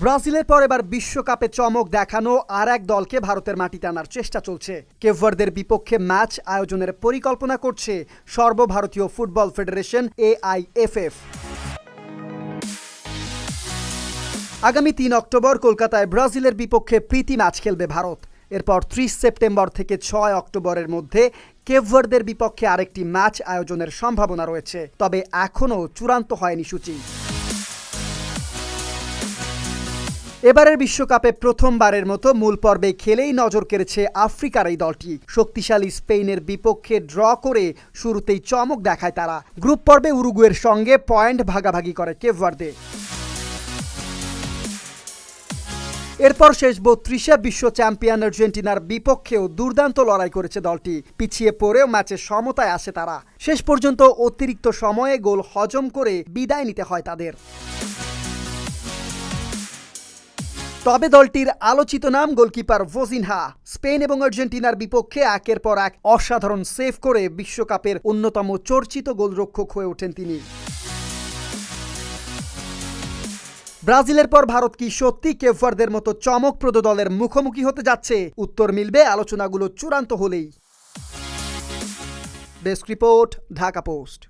ব্রাজিলের পর এবার বিশ্বকাপে চমক দেখানো আর এক দলকে ভারতের মাটিতে আনার চেষ্টা চলছে। কেপ ভার্দের বিপক্ষে ম্যাচ আয়োজনের পরিকল্পনা করছে সর্বভারতীয় ফুটবল ফেডারেশন AIFF। আগামী ৩ অক্টোবর কলকাতায় ব্রাজিলের বিপক্ষে প্রীতি ম্যাচ খেলবে ভারত। এরপর ৩০ সেপ্টেম্বর থেকে ৬ অক্টোবরের মধ্যে কেপ ভার্দের বিপক্ষে আরেকটি ম্যাচ আয়োজনের সম্ভাবনা রয়েছে, তবে এখনও চূড়ান্ত হয়নি সূচি। এবারের বিশ্বকাপে প্রথমবারের মতো মূল পর্বে খেলেই নজর কেড়েছে আফ্রিকার এই দলটি। শক্তিশালী স্পেনের বিপক্ষে ড্র করে শুরুতেই চমক দেখায় তারা। গ্রুপ পর্বে উরুগুয়ের সঙ্গে পয়েন্ট ভাগাভাগি করে কেপ ভার্দে। এরপর শেষ ৩২ বিশ্ব চ্যাম্পিয়ন আর্জেন্টিনার বিপক্ষেও দুর্দান্ত লড়াই করেছে দলটি। পিছিয়ে পড়েও ম্যাচে সমতায় আসে তারা। শেষ পর্যন্ত অতিরিক্ত সময়ে গোল হজম করে বিদায় নিতে হয় তাদের। তবে দলটির আলোচিত নাম গোলকিপার ভোজিনহা। স্পেন এবং আর্জেন্টিনার বিপক্ষে একের পর এক অসাধারণ সেভ করে বিশ্বকাপের অন্যতম চর্চিত গোলরক্ষক হয়ে ওঠেন তিনি। ব্রাজিলের পর ভারত কি সত্যি কেপ ভার্দের মতো চমকপ্রদ দলের মুখোমুখি হতে যাচ্ছে? উত্তর মিলবে আলোচনাগুলো চূড়ান্ত হলেই। Desk report, Dhaka post.